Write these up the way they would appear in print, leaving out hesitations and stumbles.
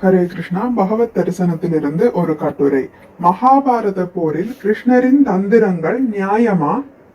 ஹரே கிருஷ்ணா. பகவத் தரிசனத்திலிருந்து ஒரு கட்டுரை. மகாபாரத போரில் கிருஷ்ணரின் தந்திரங்கள் நியாயமா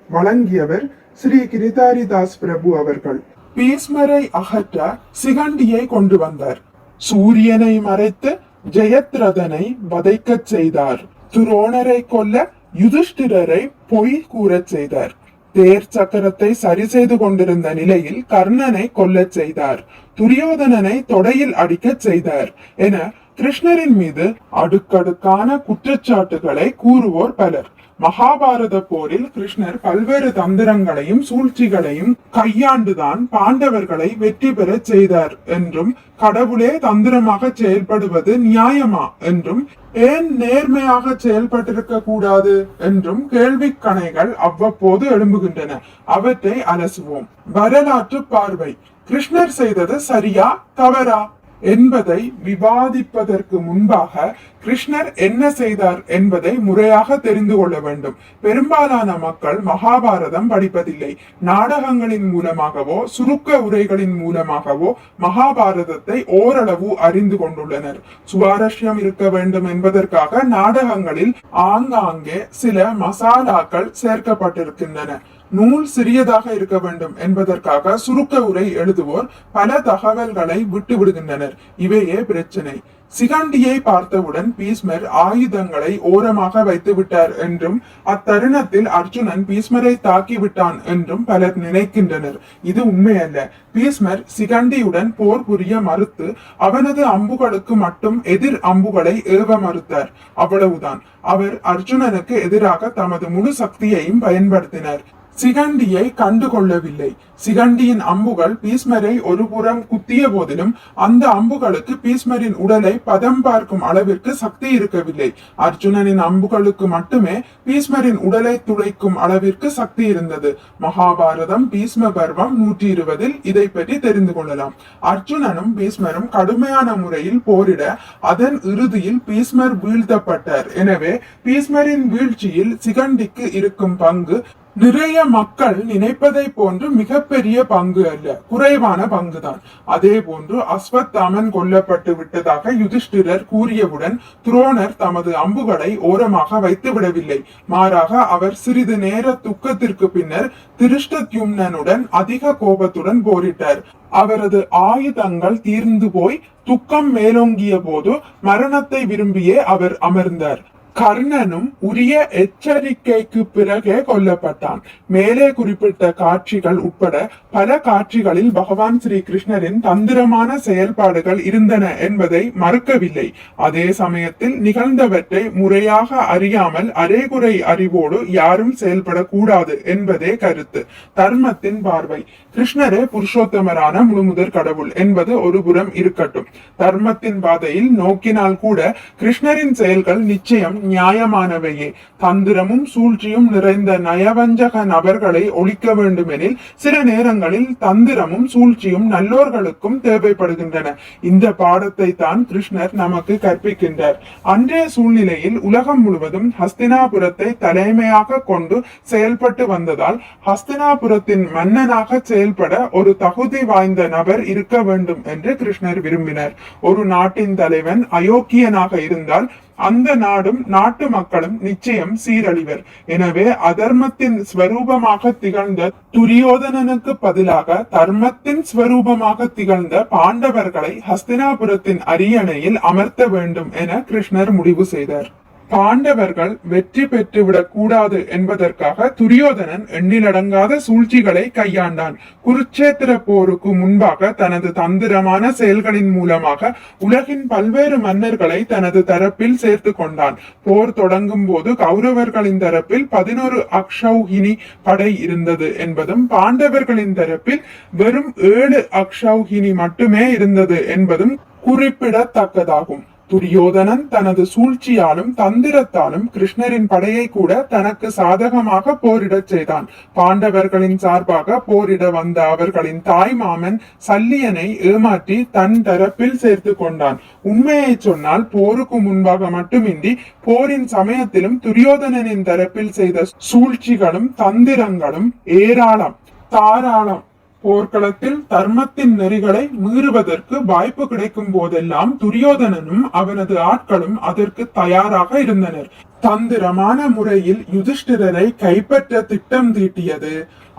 வழங்கியவர் ஸ்ரீ கிரிதாரிதாஸ் பிரபு அவர்கள். பீஸ்மரை அகற்ற சிகண்டியை கொண்டு வந்தார். சூரியனை மறைத்து ஜெயத்ரதனை வதைக்கச் செய்தார். துரோணரை கொல்ல யுதிஷ்டிரரை பொய் கூறச் செய்தார். தேர் சக்கரத்தை சரி செய்து கொண்டிருந்த நிலையில் கர்ணனை கொல்லச் செய்தார். துரியோதனனை தொடையில் அடிக்கச் செய்தார் என கிருஷ்ணரின் மீது அடுக்கடுக்கான குற்றச்சாட்டுகளை கூறுவோர் பலர். மகாபாரத போரில் கிருஷ்ணர் பல்வேறு தந்திரங்களையும் சூழ்ச்சிகளையும் கையாண்டுதான் பாண்டவர்களை வெற்றி பெற செய்தார் என்றும், கடவுளே தந்திரமாக செயல்படுவது நியாயமா என்றும், ஏன் நேர்மையாக செயல்பட்டிருக்க கூடாது என்றும் கேள்விக்கணைகள் அவ்வப்போது எழும்புகின்றன. அவற்றை அலசுவோம். வரலாற்று பார்வை. கிருஷ்ணர் செய்தது சரியா தவறா என்பதை விவாதிப்பதற்கு முன்பாக கிருஷ்ணர் என்ன செய்தார் என்பதை முறையாக தெரிந்து கொள்ள வேண்டும். பெரும்பாலான மக்கள் மகாபாரதம் படிப்பதில்லை. நாடகங்களின் மூலமாகவோ சுருக்க உரைகளின் மூலமாகவோ மகாபாரதத்தை ஓரளவு அறிந்து கொண்டுள்ளனர். சுவாரஸ்யம் இருக்க வேண்டும் என்பதற்காக நாடகங்களில் ஆங்காங்கே சில மசாலாக்கள் சேர்க்கப்பட்டிருக்கின்றன. நூல் சிறியதாக இருக்க வேண்டும் என்பதற்காக சுருக்க உரை எழுதுவோர் பல தகவல்களை விட்டு விடுகின்றனர். இவையே பிரச்சனை. சிகண்டியை பார்த்தவுடன் பீஸ்மர் ஆயுதங்களை ஓரமாக வைத்து விட்டார் என்றும், அத்தருணத்தில் அர்ஜுனன் பீஸ்மரை தாக்கி விட்டான் என்றும் பலர் நினைக்கின்றனர். இது உண்மையல்ல. பீஸ்மர் சிகண்டியுடன் போர் புரிய மறுத்து அவனது அம்புகளுக்கு மட்டும் எதிர் அம்புகளை ஏவ மறுத்தார். அவ்வளவுதான். அவர் அர்ஜுனனுக்கு எதிராக தமது முழு சக்தியையும் பயன்படுத்தினார். சிகண்டியை கண்டுகொள்ளவில்லை. சிகண்டியின் அம்புகள் பீஸ்மரை ஒரு புறம் குத்திய போதிலும் அந்த அம்புகளுக்கு பீஸ்மரின் உடலை பதம் பார்க்கும் அளவிற்கு சக்தி இருக்கவில்லை. அர்ஜுனனின் அம்புகளுக்கு மட்டுமே பீஸ்மரின் உடலை துளைக்கும் அளவிற்கு சக்தி இருந்தது. மகாபாரதம் பீஸ்ம பர்வம் 120 இதை பற்றி தெரிந்து கொள்ளலாம். அர்ஜுனனும் பீஸ்மரும் கடுமையான முறையில் போரிட அதன் இறுதியில் பீஸ்மர் வீழ்த்தப்பட்டார். எனவே பீஸ்மரின் வீழ்ச்சியில் சிகண்டிக்கு இருக்கும் பங்கு நிறைய மக்கள் நினைப்பதை போன்று மிகப்பெரிய பங்கு அல்ல, குறைவான பங்குதான். அதே போன்று அஸ்வத்தாமன் கொல்லப்பட்டு விட்டதாக யுதிஷ்டிரர் கூறியவுடன் துரோணர் தமது அம்புகளை ஓரமாக வைத்து விடவில்லை. மாறாக அவர் சிறிது நேர துக்கத்திற்கு பின்னர் திருஷ்டத்யும்னனுடன் அதிக கோபத்துடன் போரிட்டார். அவரது ஆயுதங்கள் தீர்ந்து போய் துக்கம் மேலோங்கிய போது மரணத்தை விரும்பியே அவர் அமர்ந்தார். கர்ணனும் உரிய எச்சரிக்கைக்கு பிறகே கொல்லப்பட்டான். மேலே குறிப்பிட்ட காட்சிகள் உட்பட பல காட்சிகளில் பகவான் ஸ்ரீ கிருஷ்ணரின் தந்திரமான செயல்பாடுகள் இருந்தன என்பதை மறுக்கவில்லை. அதே சமயத்தில் நிகழ்ந்தவற்றை முறையாக அறியாமல் அரைகுறை அறிவோடு யாரும் செயல்படக்கூடாது என்பதே கருத்து. தர்மத்தின் பார்வை. கிருஷ்ணரே புருஷோத்தமரான முழுமுதற் கடவுள் என்பது ஒரு புறம் இருக்கட்டும். தர்மத்தின் பாதையில் நோக்கினால் கூட கிருஷ்ணரின் செயல்கள் நிச்சயம் நியாயமானவையே. தந்திரமும் சூழ்ச்சியும் நிறைந்த நயவஞ்சக நபர்களை ஒழிக்க வேண்டுமெனில் சில நேரங்களில் தந்திரமும் சூழ்ச்சியும் நல்லோர்களுக்கும் தேவைப்படுகின்றன. இந்த பாடத்தை தான் கிருஷ்ணர் நமக்கு கற்பிக்கின்றார். அன்றைய சூழ்நிலையில் உலகம் முழுவதும் ஹஸ்தினாபுரத்தை தலைமையாக கொண்டு செயல்பட்டு வந்ததால் ஹஸ்தினாபுரத்தின் மன்னனாக செயல்பட ஒரு தகுதி வாய்ந்த நபர் இருக்க வேண்டும் என்று கிருஷ்ணர் விரும்பினார். ஒரு நாட்டின் தலைவன் அயோக்கியனாக இருந்தால் அந்த நாடும் நாட்டு மக்களும் நிச்சயம் சீரழிவர். எனவே அதர்மத்தின் ஸ்வரூபமாக திகழ்ந்த துரியோதனனுக்கு பதிலாக தர்மத்தின் ஸ்வரூபமாக திகழ்ந்த பாண்டவர்களை ஹஸ்தினாபுரத்தின் அரியணையில் அமர்த்த வேண்டும் என கிருஷ்ணர் முடிவு செய்தார். பாண்டவர்கள் வெற்றி பெற்றுவிடக் கூடாது என்பதற்காக துரியோதனன் எண்ணிலடங்காத சூழ்ச்சிகளை கையாண்டான். குருட்சேத்திர போருக்கு முன்பாக தனது தந்திரமான செயல்களின் மூலமாக உலகின் பல்வேறு மன்னர்களை தனது தரப்பில் சேர்த்து கொண்டான். போர் தொடங்கும் போது கௌரவர்களின் தரப்பில் 11 அக்ஷௌஹினி படை இருந்தது என்பதும், பாண்டவர்களின் தரப்பில் வெறும் 7 அக்ஷௌஹினி மட்டுமே இருந்தது என்பதும் குறிப்பிடத்தக்கதாகும். துரியோதனன் தனது சூழ்ச்சியாலும் தந்திரத்தாலும் கிருஷ்ணரின் படையை கூட தனக்கு சாதகமாக போரிடச் செய்தான். பாண்டவர்களின் சார்பாக போரிட வந்த அவர்களின் தாய் மாமன் சல்லியனை ஏமாற்றி தன் தரப்பில் சேர்த்து கொண்டான். உண்மையை சொன்னால் போருக்கு முன்பாக மட்டுமின்றி போரின் சமயத்திலும் துரியோதனனின் தரப்பில் செய்த சூழ்ச்சிகளும் தந்திரங்களும் ஏராளம், தாராளம். போர்க்களத்தில் தர்மத்தின் நெறிகளை மீறுவதற்கு வாய்ப்பு கிடைக்கும் போதெல்லாம் துரியோதனனும் அவனது ஆட்களும் அதற்கு தயாராக இருந்தனர். தந்திரமான முறையில் யுதிஷ்டிரரை கைப்பற்ற திட்டம் தீட்டியது,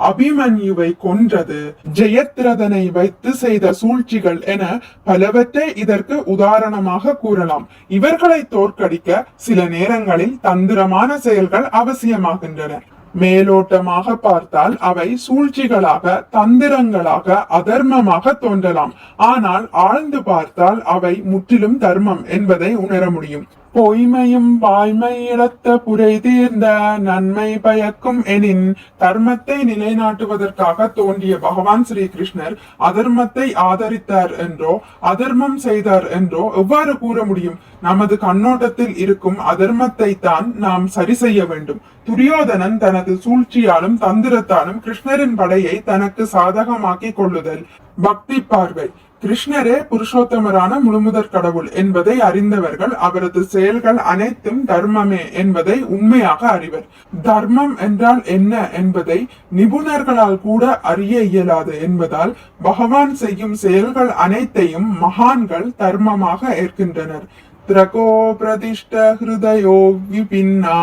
அபிமன்யுவை கொன்றது, ஜெயத்ரதனை வைத்து செய்த சூழ்ச்சிகள் என பலவற்றை இதற்கு உதாரணமாக கூறலாம். இவர்களை தோற்கடிக்க சில நேரங்களில் தந்திரமான செயல்கள் அவசியமாகின்றன. மேலோட்டமாக பார்த்தால் அவை சூழ்ச்சிகளாக, தந்திரங்களாக, அதர்மமாக தோன்றலாம். ஆனால் ஆழ்ந்து பார்த்தால் அவை முற்றிலும் தர்மம் என்பதை உணர முடியும். பொய்மையும் வாய்மை இழத்த புரை தீர்ந்த நன்மை பயக்கும் எனின், தர்மத்தை நிலைநாட்டுவதற்காக தோன்றிய பகவான் ஸ்ரீ கிருஷ்ணர் அதர்மத்தை ஆதரித்தார் என்றோ அதர்மம் செய்தார் என்றோ எவ்வாறு கூற முடியும்? நமது கண்ணோட்டத்தில் இருக்கும் அதர்மத்தை தான் நாம் சரி செய்ய வேண்டும். துரியோதனன் தனது சூழ்ச்சியாலும் தந்திரத்தாலும் கிருஷ்ணரின் படையை தனக்கு சாதகமாக்கி கொள்ளுதல் பக்தி பார்வை. கிருஷ்ணரே புருஷோத்தமரான முழுமுதற் கடவுள் என்பதை அறிந்தவர்கள் அவரது செயல்கள் அனைத்தும் தர்மமே என்பதை உண்மையாக அறிவர். தர்மம் என்றால் என்ன என்பதை நிபுணர்களால் கூட அறிய இயலாது என்பதால் பகவான் செய்யும் செயல்கள் அனைத்தையும் மகான்கள் தர்மமாக ஏற்கின்றனர். திரகோ பிரதிஷ்ட ஹிருதயோ விபின்னா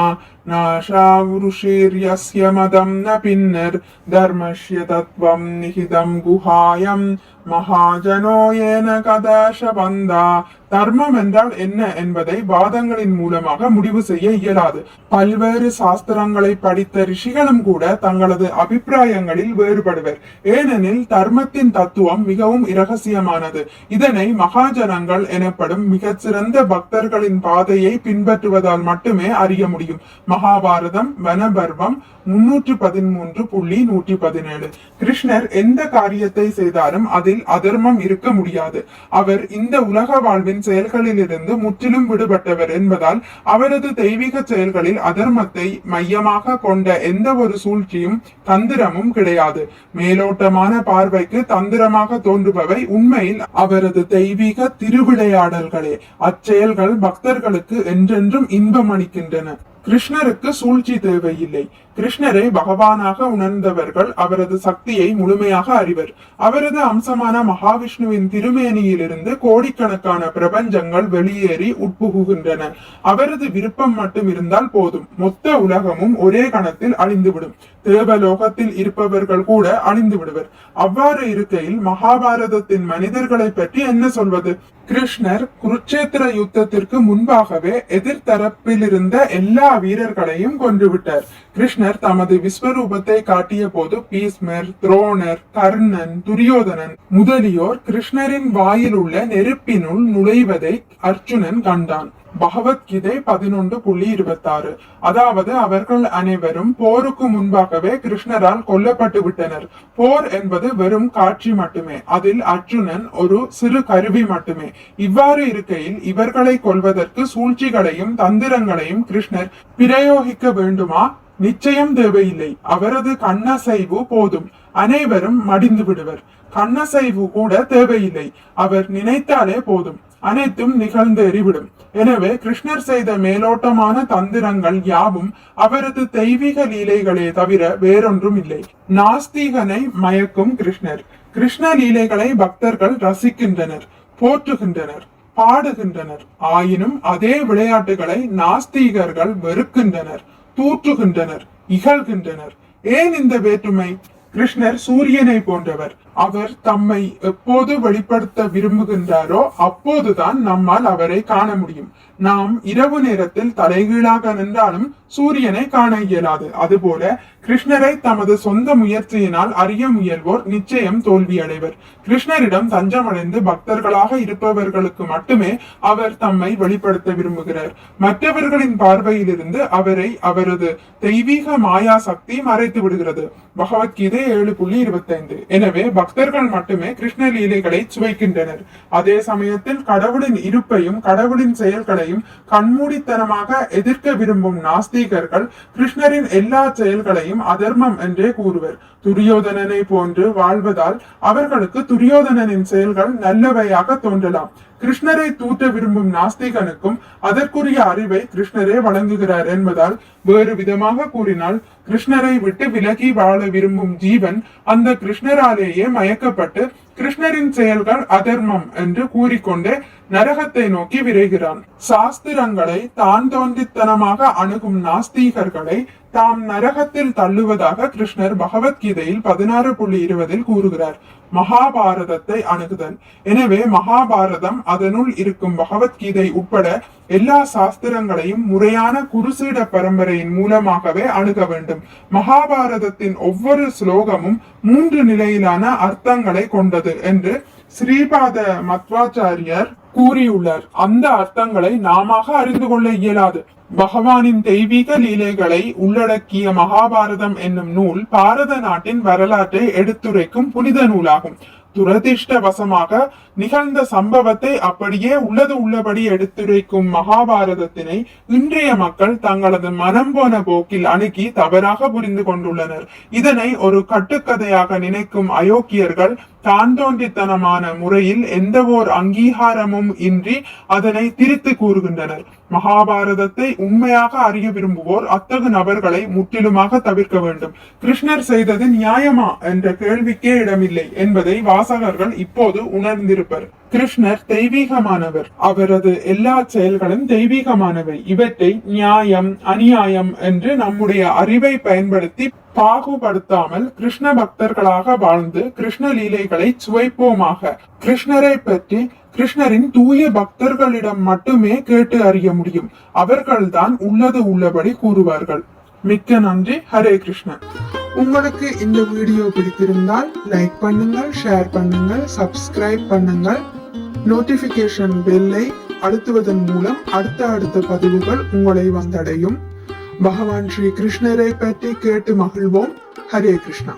நாஷாவுருஷேர்யஸ்ய மதம் ந பின்னர் தர்மஸ்ய தத்வம் நிஹிதம் குஹாயம் மகாஜனோ ஏன கதாஷபந்தா. தர்மம் என்றால் என்ன என்பதை வாதங்களின் மூலமாக முடிவு செய்ய இயலாது. பல்வேறு சாஸ்திரங்களை படித்த ரிஷிகளும் கூட தங்களது அபிப்பிராயங்களில் வேறுபடுவர். ஏனெனில் தர்மத்தின் தத்துவம் மிகவும் இரகசியமானது. இதனை மகாஜனங்கள் எனப்படும் மிகச்சிறந்த பக்தர்களின் பாதையை பின்பற்றுவதால் மட்டுமே அறிய முடியும். மகாபாரதம் வனபர்வம் 313.117. கிருஷ்ணர் எந்த காரியத்தை செய்தாலும் அதில் அதர்மம் இருக்க முடியாது. அவர் இந்த உலக வாழ்வின் செயல்களில் இருந்து முற்றிலும் விடுபட்டவர் என்பதால் அவரது தெய்வீக செயல்களில் அதர்மத்தை மையமாக கொண்ட எந்த ஒரு சூழ்ச்சியும் தந்திரமும் கிடையாது. மேலோட்டமான பார்வைக்கு தந்திரமாக தோன்றுபவை உண்மையில் அவரது தெய்வீக திருவிளையாடல்களே. அச்செயல்கள் பக்தர்களுக்கு என்றென்றும் இன்பம் அளிக்கின்றன. கிருஷ்ணருக்கு சூழ்ச்சி தேவையில்லை. கிருஷ்ணரை பகவானாக உணர்ந்தவர்கள் அவரது சக்தியை முழுமையாக அறிவர். அவரது அம்சமான மகாவிஷ்ணுவின் திருமேனியிலிருந்து கோடிக்கணக்கான பிரபஞ்சங்கள் வெளியேறி உட்புகுகின்றன. அவரது விருப்பம் மட்டும் இருந்தால் போதும், மொத்த உலகமும் ஒரே கணத்தில் அழிந்துவிடும். தேவலோகத்தில் இருப்பவர்கள் கூட அழிந்து விடுவர். அவ்வாறு இருக்கையில் மகாபாரதத்தின் மனிதர்களை பற்றி என்ன சொல்வது? கிருஷ்ணர் குருட்சேத்திர யுத்தத்திற்கு முன்பாகவே எதிர்த்தரப்பில் இருந்த எல்லா வீரர்களையும் கொன்றுவிட்டார். கிருஷ்ணர் தமது விஸ்வரூபத்தை காட்டிய போது பீஸ்மர், துரோணர், கர்ணன், துரியோதனன் முதலியோர் கிருஷ்ணரின் வாயில் உள்ள நெருப்பினுள் நுழைவதை அர்ஜுனன் கண்டான். பகவத்கீதை 11.26. அதாவது அவர்கள் அனைவரும் போருக்கு முன்பாகவே கிருஷ்ணரால் கொல்லப்பட்டு விட்டனர். போர் என்பது வெறும் காட்சி மட்டுமே, அதில் அர்ஜுனன் ஒரு சிறு கருவி மட்டுமே. இவ்வாறு இருக்கையில் இவர்களை கொல்வதற்கு சூழ்ச்சிகளையும் தந்திரங்களையும் கிருஷ்ணர் பிரயோகிக்க வேண்டுமா? நிச்சயம் தேவையில்லை. அவரது கண்ணசைவு போதும், அனைவரும் மடிந்து விடுவர். கண்ணசைவு கூட தேவையில்லை. அவர் நினைத்தாலே போதும், அனைத்தும் நிகழ்ந்தேறிவிடும். எனவே கிருஷ்ணர் செய்த மேலோட்டமான தந்திரங்கள் யாவும் அவரது தெய்வீக லீலைகளே தவிர வேறொன்றும் இல்லை. நாஸ்திகனை மயக்கும் கிருஷ்ணர். கிருஷ்ண லீலைகளை பக்தர்கள் ரசிக்கின்றனர், போற்றுகின்றனர், பாடுகின்றனர். ஆயினும் அதே விளையாட்டுகளை நாஸ்திகர்கள் வெறுக்கின்றனர், தூற்றுகின்றனர், இகழ்கின்றனர். ஏன் இந்த வேற்றுமை? கிருஷ்ணர் சூரியனை போன்றவர். அவர் தம்மை எப்போது வெளிப்படுத்த விரும்புகின்றாரோ அப்போதுதான் நம்மால் அவரை காண முடியும். நாம் இரவு நேரத்தில் தலைகீழாக நின்றாலும் சூரியனை காண இயலாது. அதுபோல கிருஷ்ணரை தமது சொந்த முயற்சியினால் அறிய முயல்வோர் நிச்சயம் தோல்வி அடைவர். கிருஷ்ணரிடம் தஞ்சமடைந்து பக்தர்களாக இருப்பவர்களுக்கு மட்டுமே அவர் தம்மை வெளிப்படுத்த விரும்புகிறார். மற்றவர்களின் பார்வையிலிருந்து அவரை அவரது தெய்வீக மாயா சக்தி மறைத்து விடுகிறது. பகவத்கீதை 7.25. எனவே பக்தர்கள் மட்டுமே கிருஷ்ண லீலைகளை சுவைக்கின்றனர். அதே சமயத்தில் கடவுளின் இருப்பையும் கடவுளின் செயல்களையும் கண்மூடித்தனமாக எதிர்க்க விரும்பும் நாஸ்திகர்கள் கிருஷ்ணரின் எல்லா செயல்களையும் அதர்மம் என்றே கூறுவர். துரியோதனனை போன்று வாழ்வதால் அவர்களுக்கு துரியோதனனின் செயல்கள் நல்லவையாக தோன்றலாம். கிருஷ்ணரை தூற்ற விரும்பும் நாஸ்திகனுக்கும் அதற்குரிய அறிவை கிருஷ்ணரே வழங்குகிறார் என்பதால் வேறு விதமாக கூறினால் கிருஷ்ணரை விட்டு விலகி வாழ விரும்பும் ஜீவன் அந்த கிருஷ்ணராலேயே மயக்கப்பட்டு கிருஷ்ணரின் செயல்கள் அதர்மம் என்று கூறிக்கொண்டு நரகத்தை நோக்கி விரைகிறான். சாஸ்திரங்களை தான் தோன்றித்தனமாக அணுகும் நாஸ்தீகர்களை தாம் நரகத்தில் தள்ளுவதாக கிருஷ்ணர் பகவத்கீதையில் 16.20 கூறுகிறார். மகாபாரதத்தை அணுகுதல். எனவே மகாபாரதம், அதனுள் இருக்கும் பகவத்கீதை உட்பட எல்லா சாஸ்திரங்களையும் முறையான குருசீட பரம்பரையின் மூலமாகவே அணுக வேண்டும். மகாபாரதத்தின் ஒவ்வொரு ஸ்லோகமும் 3 நிலையிலான அர்த்தங்களை கொண்டது என்று ஸ்ரீபாத மத்வாச்சாரியர் கூறியுள்ளார். அந்த அர்த்தங்களை நாம அறிந்து கொள்ள இயலாது. பகவானின் தெய்வீக லீலைகளை உள்ளடக்கிய மகாபாரதம் என்னும் நூல் பாரத நாட்டின் வரலாற்றை எடுத்துரைக்கும் புனித நூலாகும். துரதிர்ஷ்டவசமாக நிகழ்ந்த சம்பவத்தை அப்படியே உள்ளபடி எடுத்துரைக்கும் மகாபாரதத்தினை இன்றைய மக்கள் தங்களது மனம் போன போக்கில் அணுகி தவறாக புரிந்து கொண்டுள்ளனர். இதனை ஒரு கட்டுக்கதையாக நினைக்கும் அயோக்கியர்கள் தான் தோன்றித்தனமான முறையில் எந்த ஓர் அங்கீகாரமும் இன்றி அதனை திரித்து கூறுகின்றனர். மகாபாரதத்தை உண்மையாக அறிய விரும்புவோர் அத்தகு நபர்களை முற்றிலுமாக தவிர்க்க வேண்டும். கிருஷ்ணர் செய்தது நியாயமா என்ற கேள்விக்கே இடமில்லை என்பதை வாசகர்கள் இப்போது உணர்ந்திருப்பர். கிருஷ்ணர் தெய்வீகமானவர். அவரது எல்லா செயல்களும் தெய்வீகமானவை. இவற்றை நியாயம் அநியாயம் என்று நம்முடைய அறிவை பயன்படுத்தி பாகுபடுத்தாமல் கிருஷ்ண பக்தர்களாக வாழ்ந்து கிருஷ்ண லீலைகளை சுவைப்போமாக. கிருஷ்ணரை பற்றி கிருஷ்ணரின் தூய பக்தர்களிடம் மட்டுமே கேட்டு அறிய முடியும். அவர்கள்தான் உள்ளபடி கூறுவார்கள். மிக்க நன்றி. ஹரே கிருஷ்ணன். உங்களுக்கு இந்த வீடியோ பிடித்திருந்தால் லைக் பண்ணுங்கள், ஷேர் பண்ணுங்கள், சப்ஸ்கிரைப் பண்ணுங்கள். நோட்டிபிகேஷன் பெல்லை அழுத்துவதன் மூலம் அடுத்த பதிவுகள் உங்களை வந்தடையும். பகவான் ஸ்ரீ கிருஷ்ணரை பற்றி கேட்டு மகிழ்வோம். ஹரே கிருஷ்ணா.